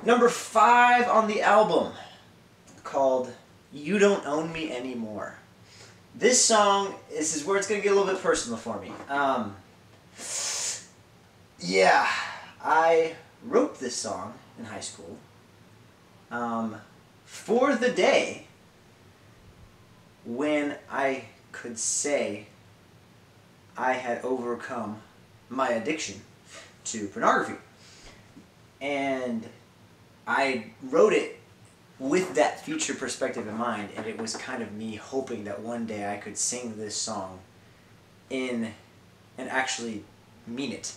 Number 5 on the album, called You Don't Own Me Anymore. This song, this is where it's going to get a little bit personal for me. Yeah, I wrote this song in high school for the day when I could say I had overcome my addiction to pornography. And I wrote it with that future perspective in mind, and it was kind of me hoping that one day I could sing this song and actually mean it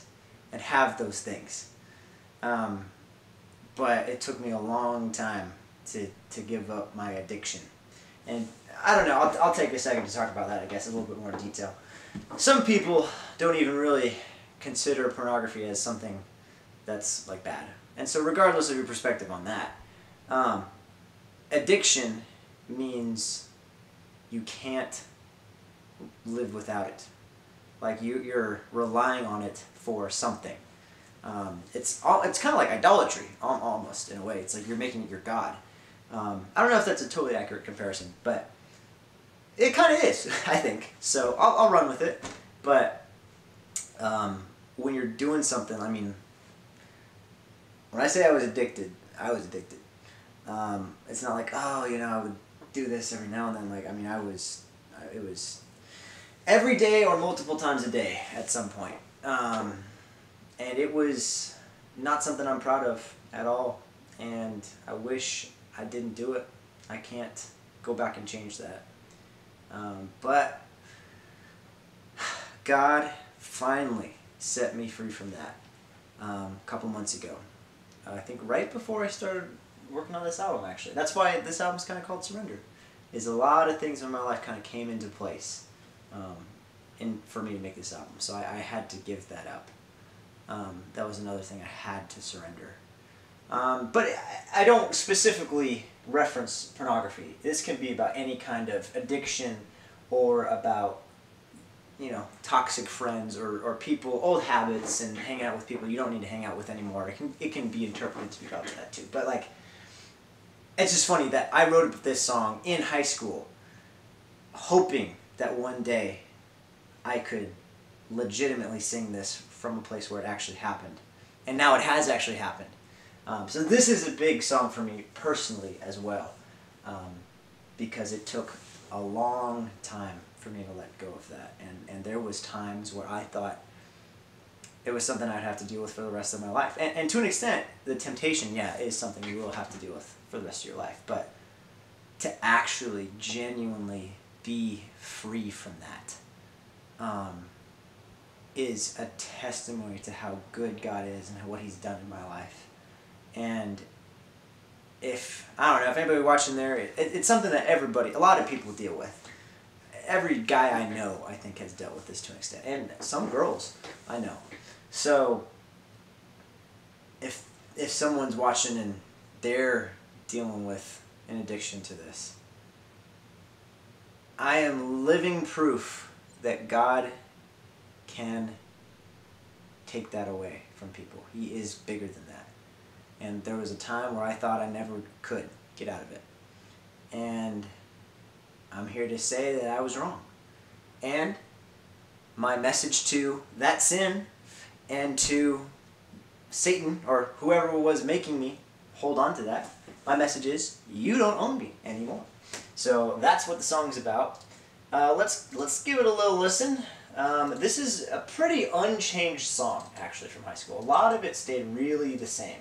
and have those things. But it took me a long time to give up my addiction. And I don't know, I'll take a second to talk about that, I guess, a little bit more in detail. Some people don't even really consider pornography as something that's like bad. And so regardless of your perspective on that, addiction means you can't live without it. Like you're relying on it for something. It's kind of like idolatry, almost, in a way. It's like you're making it your god. I don't know if that's a totally accurate comparison, but it kind of is, I think. So I'll run with it. But when you're doing something, I mean, when I say I was addicted, I was addicted. It's not like, oh, you know, I would do this every now and then. Like, I mean, it was every day or multiple times a day at some point. And it was not something I'm proud of at all. And I wish I didn't do it. I can't go back and change that. But God finally set me free from that a couple months ago. I think right before I started working on this album, actually. That's why this album's kind of called Surrender. Is a lot of things in my life kind of came into place for me to make this album. So I had to give that up. That was another thing I had to surrender. But I don't specifically reference pornography. This can be about any kind of addiction or about, you know, toxic friends or people, old habits, and hanging out with people you don't need to hang out with anymore. It can be interpreted to be about that too. But like, it's just funny that I wrote this song in high school, hoping that one day I could legitimately sing this from a place where it actually happened. And now it has actually happened. So this is a big song for me personally as well, because it took a long time for me to let go of that. And there was times where I thought it was something I'd have to deal with for the rest of my life. And to an extent, the temptation, yeah, is something you will have to deal with for the rest of your life. But to actually genuinely be free from that is a testimony to how good God is and what He's done in my life. And I don't know, if anybody watching there, it's something that a lot of people deal with. Every guy I know, I think, has dealt with this to an extent. And some girls I know. So if someone's watching and they're dealing with an addiction to this, I am living proof that God can take that away from people. He is bigger than that. And there was a time where I thought I never could get out of it. And I'm here to say that I was wrong. And my message to that sin and to Satan, or whoever was making me hold on to that, my message is, you don't own me anymore. So that's what the song's about. Let's give it a little listen. This is a pretty unchanged song, actually, from high school. A lot of it stayed really the same.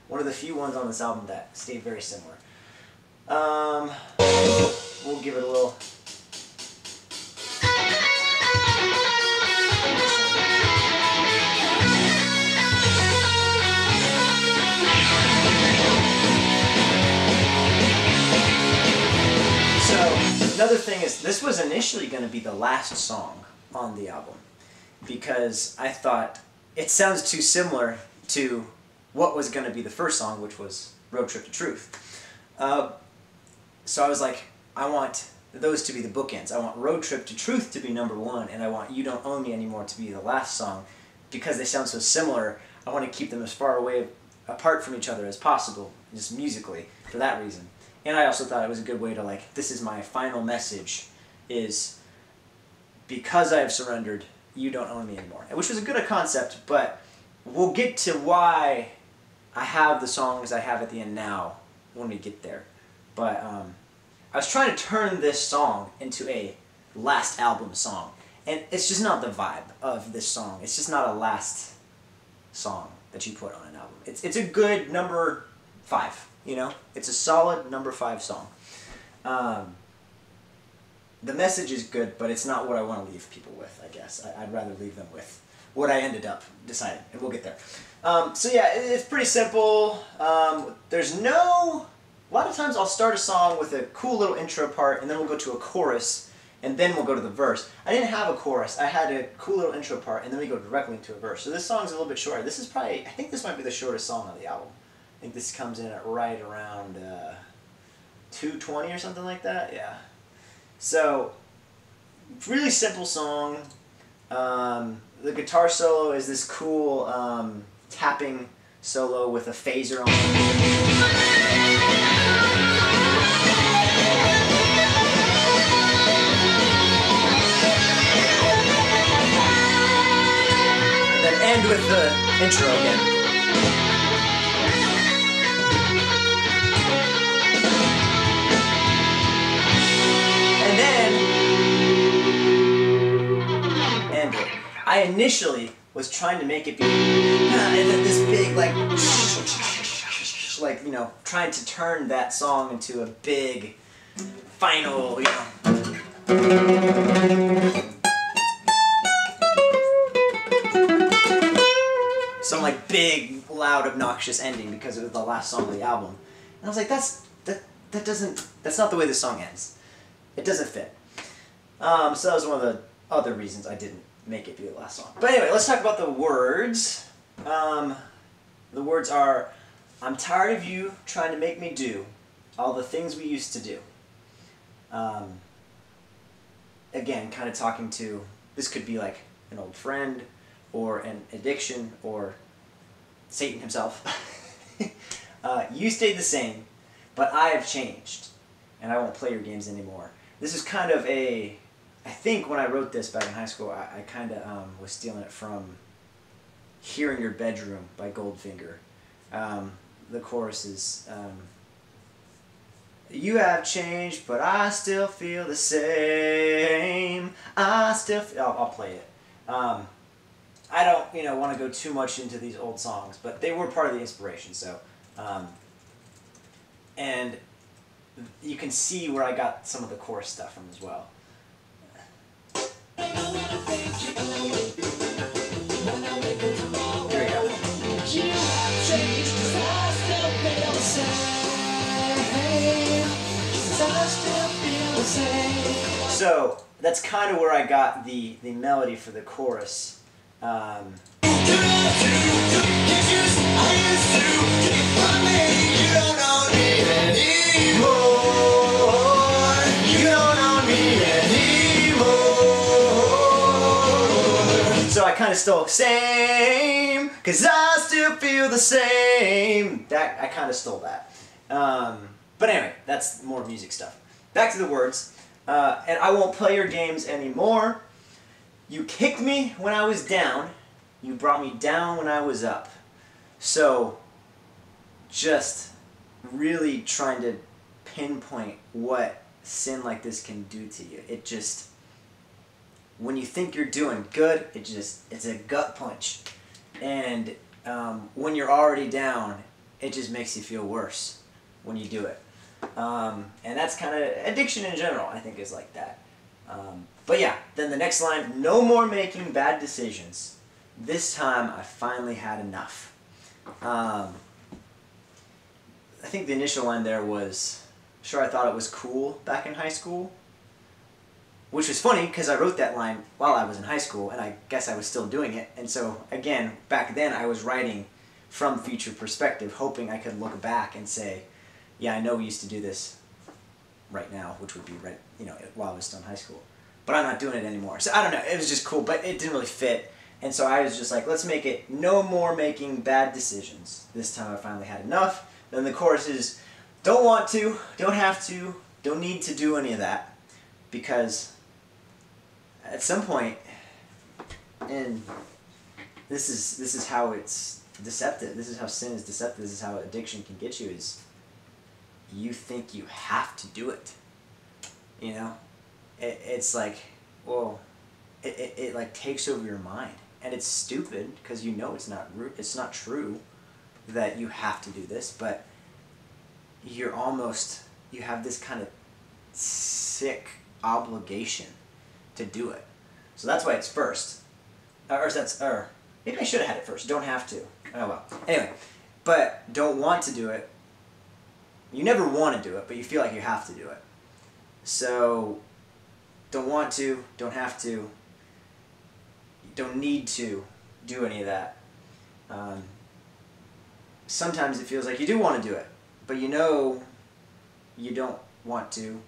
One of the few ones on this album that stayed very similar. We'll give it a little... So, another thing is, this was initially going to be the last song on the album, because I thought it sounds too similar to what was going to be the first song, which was Road Trip to Truth. So I was like, I want those to be the bookends. I want Road Trip to Truth to be #1, and I want You Don't Own Me Anymore to be the last song, because they sound so similar. I want to keep them as far away apart from each other as possible, just musically, for that reason. And I also thought it was a good way to, like, this is my final message, is because I have surrendered, you don't own me anymore. Which was a good concept, but we'll get to why I have the songs I have at the end now when we get there. But I was trying to turn this song into a last album song. And it's just not the vibe of this song. It's just not a last song that you put on an album. It's a good number 5, you know? It's a solid number 5 song. The message is good, but it's not what I want to leave people with, I guess. I'd rather leave them with what I ended up deciding, and we'll get there. So yeah, it's pretty simple. There's no... A lot of times I'll start a song with a cool little intro part, and then we'll go to a chorus, and then we'll go to the verse. I didn't have a chorus. I had a cool little intro part, and then we go directly into a verse. So this song's a little bit shorter. This is probably... I think this might be the shortest song on the album. I think this comes in at right around 2:20 or something like that. Yeah. So, really simple song. The guitar solo is this cool tapping solo with a phaser on it. And then end with the intro again. I initially was trying to make it be this big, like, you know, trying to turn that song into a big, final, you know. Some, like, big, loud, obnoxious ending because it was the last song of the album. And I was like, that's not the way this song ends. It doesn't fit. So that was one of the other reasons I didn't make it be the last song. But anyway, let's talk about the words. The words are, I'm tired of you trying to make me do all the things we used to do. Again, kind of talking to, this could be like an old friend, or an addiction, or Satan himself. You stayed the same, but I have changed, and I won't play your games anymore. This is kind of a... I think when I wrote this back in high school, I kind of was stealing it from Here in Your Bedroom by Goldfinger. The chorus is, you have changed, but I still feel the same. I still feel... I'll play it. I don't, you know, want to go too much into these old songs, but they were part of the inspiration, so... and you can see where I got some of the chorus stuff from as well. Here we go. So that's kind of where I got the melody for the chorus. So I kind of stole same, cause I still feel the same. That I kind of stole that. But anyway, that's more music stuff. Back to the words. And I won't play your games anymore. You kicked me when I was down. You brought me down when I was up. So, just really trying to pinpoint what sin like this can do to you. It just... When you think you're doing good, it's a gut punch. And when you're already down, it just makes you feel worse when you do it. And that's kind of addiction in general, I think, is like that. But yeah, then the next line, no more making bad decisions. This time I finally had enough. I think the initial line there was, sure, I thought it was cool back in high school. Which was funny, because I wrote that line while I was in high school, and I guess I was still doing it. And so, again, back then I was writing from future perspective, hoping I could look back and say, yeah, I know we used to do this right now, which would be while I was still in high school. But I'm not doing it anymore. So I don't know, it was just cool, but it didn't really fit. And so I was just like, let's make it no more making bad decisions. This time I finally had enough. Then the chorus is, don't want to, don't have to, don't need to do any of that. Because at some point, and this is how it's deceptive. This is how sin is deceptive. This is how addiction can get you, is you think you have to do it. You know? It's like, well, it like takes over your mind. And it's stupid because you know it's not true that you have to do this, but you have this kind of sick obligation to do it. So that's why it's first. Or maybe I should have had it first. Don't have to. Oh well. Anyway, but don't want to do it. You never want to do it, but you feel like you have to do it. So don't want to, don't have to, don't need to do any of that. Sometimes it feels like you do want to do it, but you know you don't want to,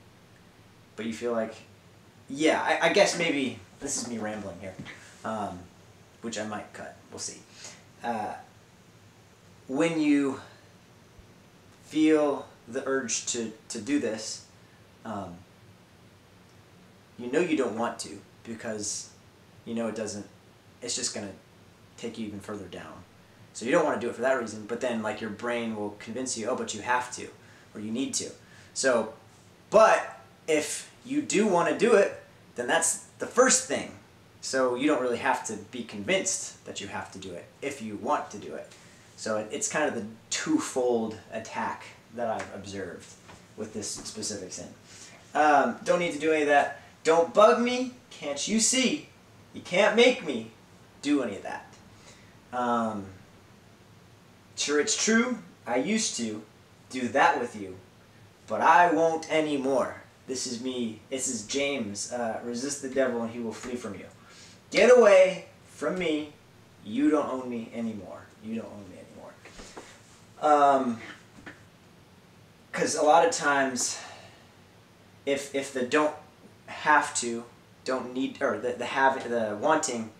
but you feel like, yeah, I guess maybe this is me rambling here, which I might cut, we'll see. When you feel the urge to do this, you know you don't want to, because you know it's just going to take you even further down. So you don't want to do it for that reason, but then like your brain will convince you, oh, but you have to, or you need to. So, but if you do want to do it, then that's the first thing. So you don't really have to be convinced that you have to do it if you want to do it. So it's kind of the twofold attack that I've observed with this specific sin. Don't need to do any of that. Don't bug me. Can't you see? You can't make me do any of that. Sure, it's true. I used to do that with you, but I won't anymore. This is me. This is James. Resist the devil and he will flee from you. Get away from me. You don't own me anymore. You don't own me anymore. Because a lot of times, if the don't have to, don't need, or the wanting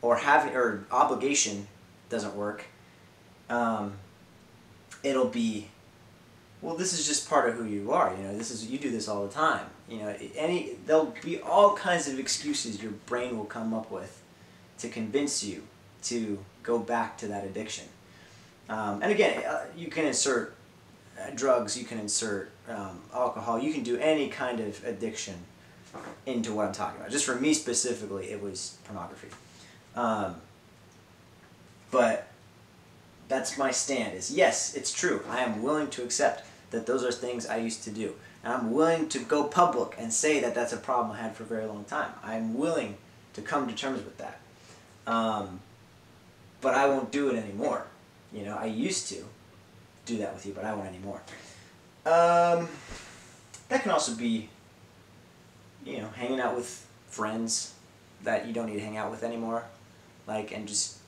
or having or obligation doesn't work, it'll be, well, this is just part of who you are. You know, you do this all the time. You know, there'll be all kinds of excuses your brain will come up with to convince you to go back to that addiction. And again, you can insert drugs, you can insert alcohol, you can do any kind of addiction into what I'm talking about. Just for me specifically, it was pornography. But that's my stand, is yes, it's true. I am willing to accept that those are things I used to do. And I'm willing to go public and say that that's a problem I had for a very long time. I'm willing to come to terms with that. But I won't do it anymore. You know, I used to do that with you, but I won't anymore. That can also be, you know, hanging out with friends that you don't need to hang out with anymore. Like, and just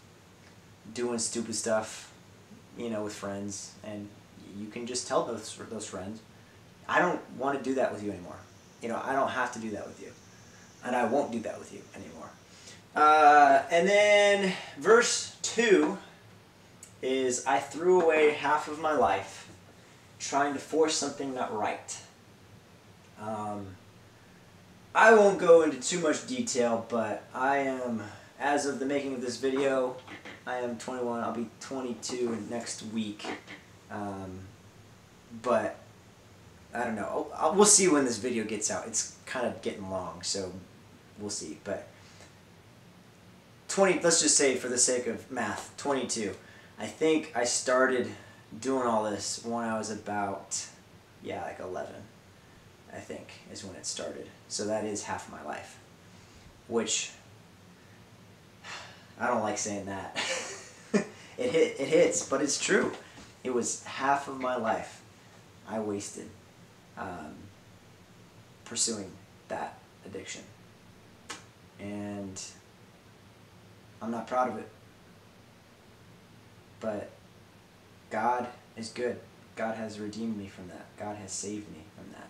doing stupid stuff, you know, with friends. And you can just tell those friends, I don't want to do that with you anymore. You know, I don't have to do that with you. And I won't do that with you anymore. And then verse 2 is, I threw away half of my life trying to force something not right. I won't go into too much detail, but I am, as of the making of this video, I am 21. I'll be 22 next week. But I don't know. We'll see when this video gets out. It's kind of getting long, so we'll see. But 20, let's just say for the sake of math, 22. I think I started doing all this when I was about, yeah, like 11, I think, is when it started. So that is half my life, which I don't like saying that. It hits, but it's true. It was half of my life I wasted pursuing that addiction. And I'm not proud of it. But God is good. God has redeemed me from that. God has saved me from that.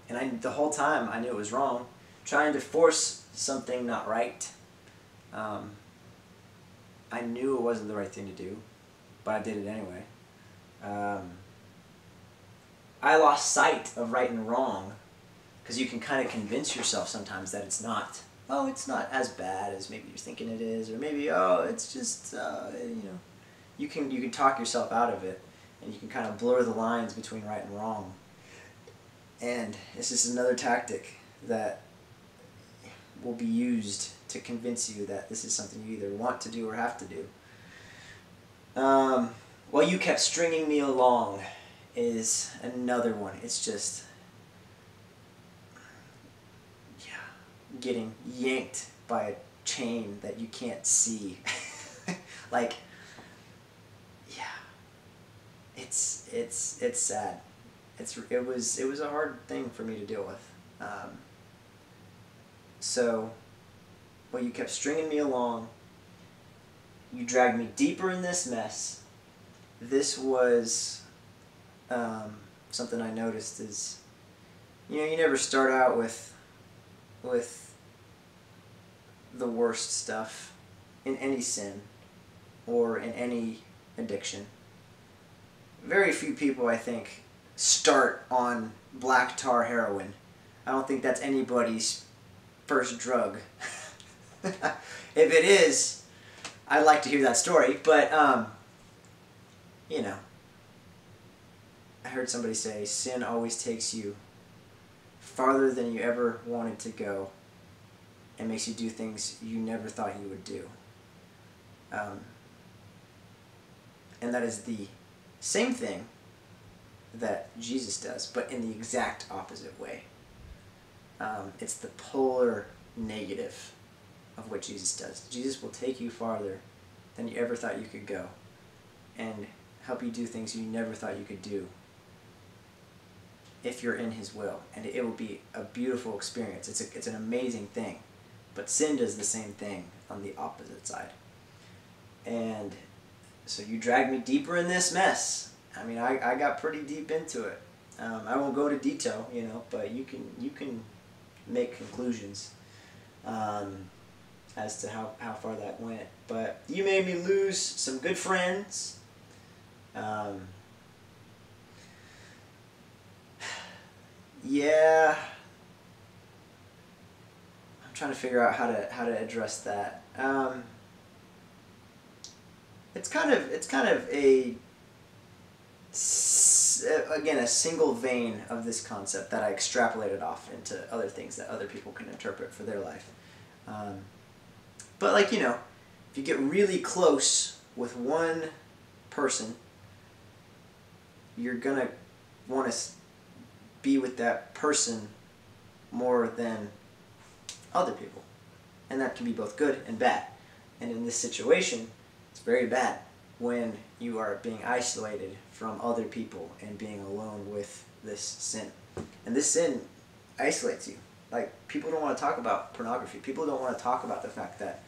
And the whole time I knew it was wrong, trying to force something not right. I knew it wasn't the right thing to do, but I did it anyway. I lost sight of right and wrong, because you can kind of convince yourself sometimes that it's not. Oh, it's not as bad as maybe you're thinking it is, or maybe, oh, it's just, you can talk yourself out of it, and you can kind of blur the lines between right and wrong. And it's just another tactic that will be used to convince you that this is something you either want to do or have to do. Well, you kept stringing me along is another one. It's just, yeah, getting yanked by a chain that you can't see. Like, yeah, it's sad. It was a hard thing for me to deal with. So, well, you kept stringing me along. You dragged me deeper in this mess. This was something I noticed is, you never start out with the worst stuff in any sin or in any addiction. Very few people, I think, start on black tar heroin. I don't think that's anybody's first drug. If it is, I'd like to hear that story, but I heard somebody say, sin always takes you farther than you ever wanted to go and makes you do things you never thought you would do. And that is the same thing that Jesus does, but in the exact opposite way. It's the polar negative of what Jesus does. Jesus will take you farther than you ever thought you could go and help you do things you never thought you could do if you're in his will. And it will be a beautiful experience. It's an amazing thing. But sin does the same thing on the opposite side. And so you dragged me deeper in this mess. I mean, I got pretty deep into it. I won't go into detail, but you can make conclusions as to how far that went. But you made me lose some good friends. Yeah, I'm trying to figure out how to address that. It's kind of again a single vein of this concept that I extrapolated off into other things that other people can interpret for their life. But if you get really close with one person, you're gonna want to be with that person more than other people, and that can be both good and bad. And in this situation, it's very bad when you are being isolated from other people and being alone with this sin. And this sin isolates you. Like, people don't want to talk about pornography. People don't want to talk about the fact that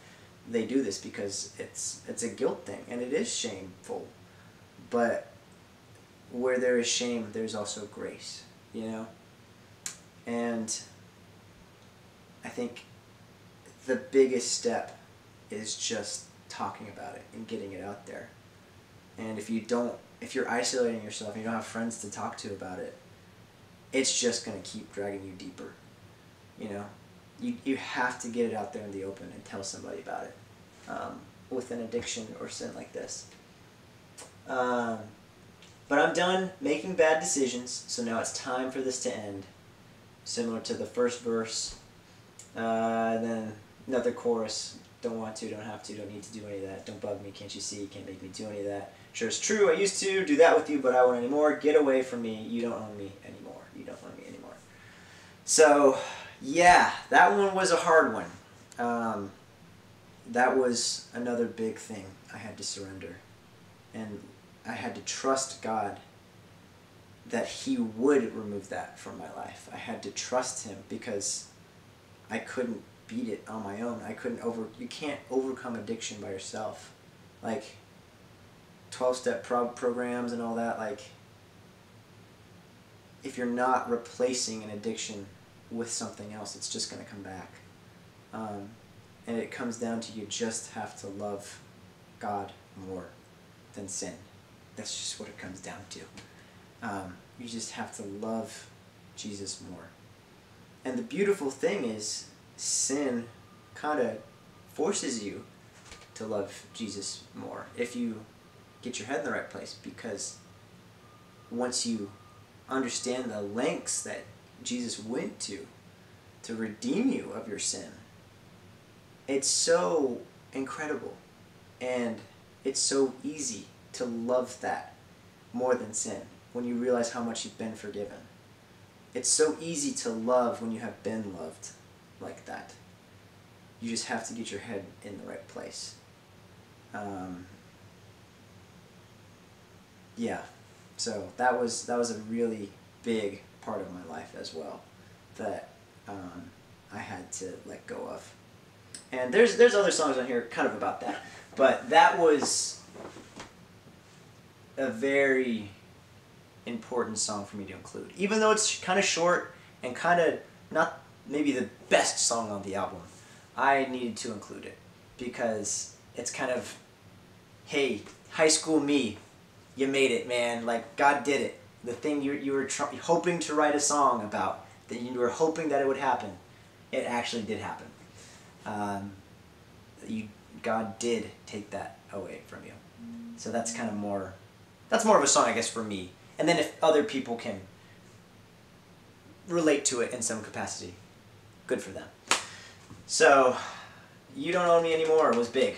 they do this because it's a guilt thing, and it is shameful. But where there is shame, there's also grace, And I think the biggest step is just talking about it and getting it out there. And if you're isolating yourself and you don't have friends to talk to about it, it's just going to keep dragging you deeper. You have to get it out there in the open and tell somebody about it with an addiction or sin like this. But I'm done making bad decisions, so now it's time for this to end. Similar to the first verse, and then another chorus. Don't want to, don't have to, don't need to do any of that. Don't bug me, can't you see, can't make me do any of that. Sure, it's true, I used to do that with you, but I won't anymore. Get away from me, you don't own me anymore. You don't own me anymore. So, yeah, that one was a hard one. That was another big thing I had to surrender. And I had to trust God that he would remove that from my life. I had to trust him because I couldn't beat it on my own. You can't overcome addiction by yourself. Like 12-step programs and all that, if you're not replacing an addiction with something else, it's just going to come back. And it comes down to you just have to love God more than sin. That's just what it comes down to. You just have to love Jesus more. And the beautiful thing is, sin kind of forces you to love Jesus more if you get your head in the right place, because once you understand the lengths that Jesus went to redeem you of your sin, it's so incredible, and it's so easy to love that more than sin when you realize how much you've been forgiven. It's so easy to love when you have been loved like that. You just have to get your head in the right place. Yeah, so that was a really big part of my life as well that I had to let go of. And there's other songs on here kind of about that, but that was a very important song for me to include. Even though it's kind of short and kind of not maybe the best song on the album, I needed to include it because it's kind of, hey, high school me, you made it, man. Like, God did it. The thing you were hoping to write a song about, that you were hoping that it would happen, it actually did happen. God did take that away from you. So that's kind of more, that's more of a song, I guess, for me. And then if other people can relate to it in some capacity, good for them. So, You Don't Own Me Anymore was big.